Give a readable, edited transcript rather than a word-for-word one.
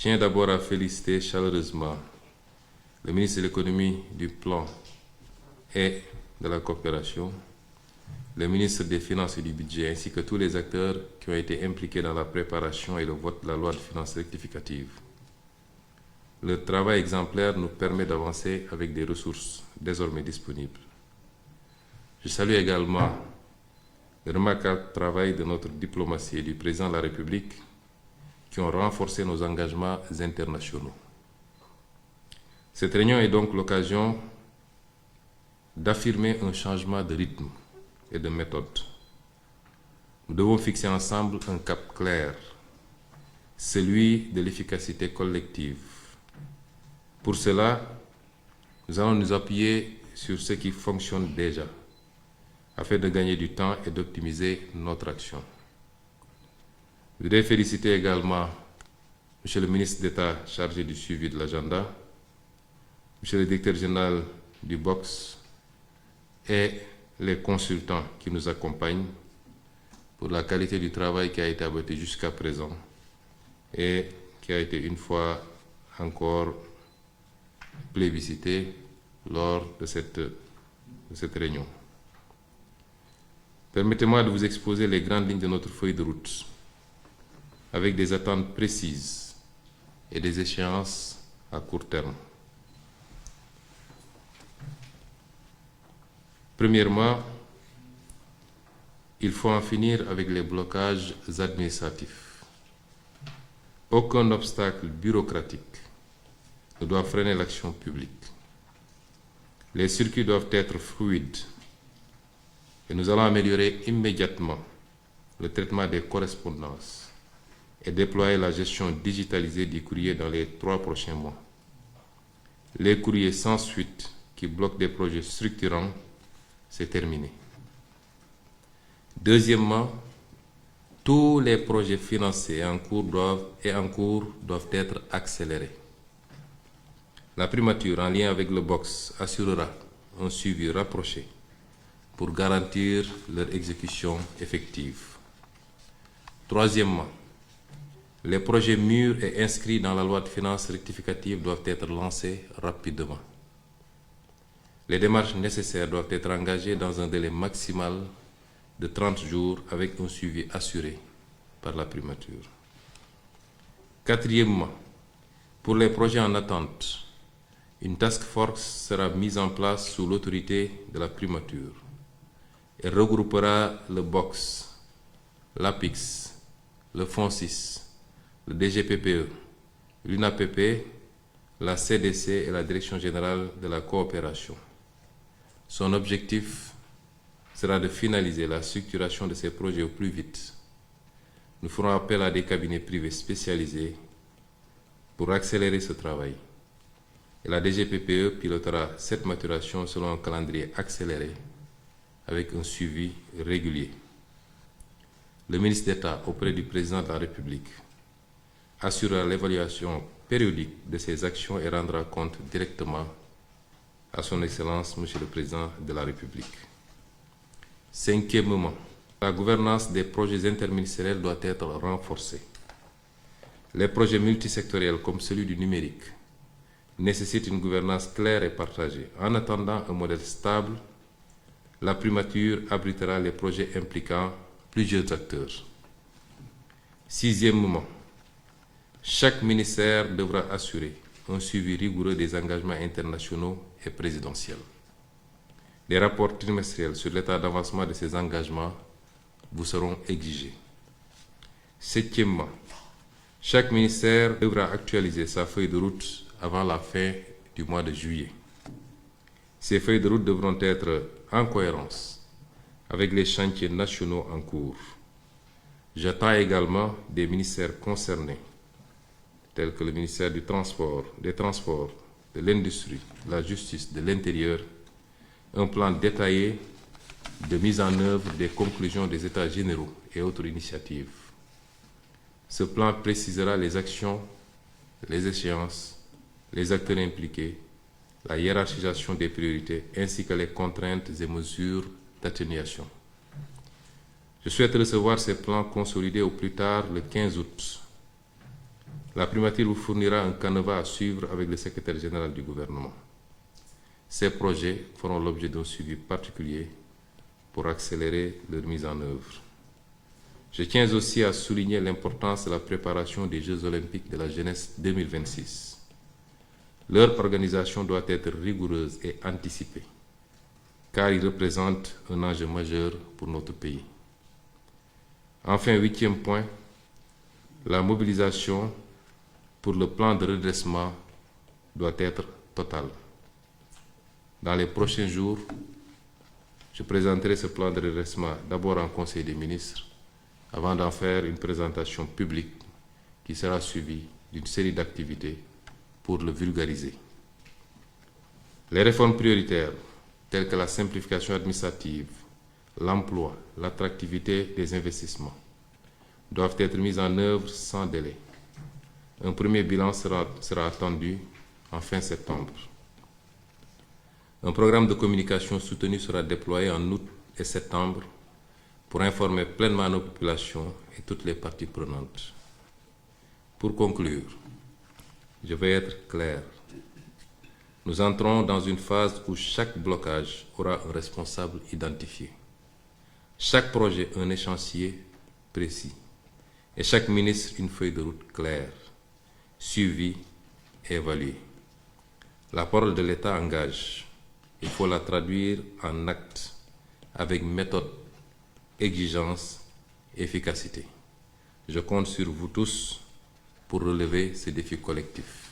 tiens d'abord à féliciter chaleureusement le ministre de l'Économie, du Plan et de la Coopération, le ministre des Finances et du Budget, ainsi que tous les acteurs qui ont été impliqués dans la préparation et le vote de la loi de finances rectificative. Le travail exemplaire nous permet d'avancer avec des ressources désormais disponibles. Je salue également le remarquable travail de notre diplomatie et du président de la République qui ont renforcé nos engagements internationaux. Cette réunion est donc l'occasion d'affirmer un changement de rythme et de méthode. Nous devons fixer ensemble un cap clair, celui de l'efficacité collective. Pour cela, nous allons nous appuyer sur ce qui fonctionne déjà, afin de gagner du temps et d'optimiser notre action. Je voudrais féliciter également M. le ministre d'État chargé du suivi de l'agenda, M. le directeur général du BOX et les consultants qui nous accompagnent pour la qualité du travail qui a été abattu jusqu'à présent et qui a été une fois encore plébiscité lors de cette réunion. Permettez-moi de vous exposer les grandes lignes de notre feuille de route avec des attentes précises et des échéances à court terme. Premièrement, il faut en finir avec les blocages administratifs. Aucun obstacle bureaucratique ne doit freiner l'action publique. Les circuits doivent être fluides et nous allons améliorer immédiatement le traitement des correspondances et déployer la gestion digitalisée du courrier dans les 3 prochains mois. Les courriers sans suite qui bloquent des projets structurants, c'est terminé. Deuxièmement, tous les projets financés en cours doivent être accélérés. La primature, en lien avec le BOX, assurera un suivi rapproché pour garantir leur exécution effective. Troisièmement, les projets mûrs et inscrits dans la loi de finances rectificative doivent être lancés rapidement. Les démarches nécessaires doivent être engagées dans un délai maximal de 30 jours avec un suivi assuré par la primature. Quatrièmement, pour les projets en attente, une task force sera mise en place sous l'autorité de la primature et regroupera le BOX, l'APIX, le FONSIS, le DGPPE, l'UNAPP, la CDC et la Direction générale de la coopération. Son objectif sera de finaliser la structuration de ces projets au plus vite. Nous ferons appel à des cabinets privés spécialisés pour accélérer ce travail. Et la DGPPE pilotera cette maturation selon un calendrier accéléré avec un suivi régulier. Le ministre d'État auprès du président de la République assurera l'évaluation périodique de ces actions et rendra compte directement à son Excellence, Monsieur le Président de la République. Cinquièmement, la gouvernance des projets interministériels doit être renforcée. Les projets multisectoriels comme celui du numérique nécessitent une gouvernance claire et partagée. En attendant un modèle stable, la primature abritera les projets impliquant plusieurs acteurs. Sixièmement, chaque ministère devra assurer un suivi rigoureux des engagements internationaux et présidentiels. Les rapports trimestriels sur l'état d'avancement de ces engagements vous seront exigés. Septièmement, chaque ministère devra actualiser sa feuille de route avant la fin du mois de juillet. Ces feuilles de route devront être en cohérence avec les chantiers nationaux en cours. J'attends également des ministères concernés, tels que le ministère des Transports, de l'Industrie, de la Justice, de l'Intérieur, un plan détaillé de mise en œuvre des conclusions des États généraux et autres initiatives. Ce plan précisera les actions, les échéances, les acteurs impliqués, la hiérarchisation des priorités ainsi que les contraintes et mesures d'atténuation. Je souhaite recevoir ces plans consolidés au plus tard le 15 août. La primature vous fournira un canevas à suivre avec le secrétaire général du gouvernement. Ces projets feront l'objet d'un suivi particulier pour accélérer leur mise en œuvre. Je tiens aussi à souligner l'importance de la préparation des Jeux olympiques de la jeunesse 2026. Leur organisation doit être rigoureuse et anticipée, car ils représentent un enjeu majeur pour notre pays. Enfin, 8e point, la mobilisation pour le plan de redressement doit être totale. Dans les prochains jours, je présenterai ce plan de redressement d'abord en Conseil des ministres, avant d'en faire une présentation publique qui sera suivie d'une série d'activités pour le vulgariser. Les réformes prioritaires, telles que la simplification administrative, l'emploi, l'attractivité des investissements, doivent être mises en œuvre sans délai. Un premier bilan sera attendu en fin septembre. Un programme de communication soutenu sera déployé en août et septembre pour informer pleinement nos populations et toutes les parties prenantes. Pour conclure, je vais être clair. Nous entrons dans une phase où chaque blocage aura un responsable identifié. Chaque projet un échéancier précis et chaque ministre une feuille de route claire, suivie et évaluée. La parole de l'État engage. Il faut la traduire en actes avec méthode, exigence et efficacité. Je compte sur vous tous pour relever ces défis collectifs.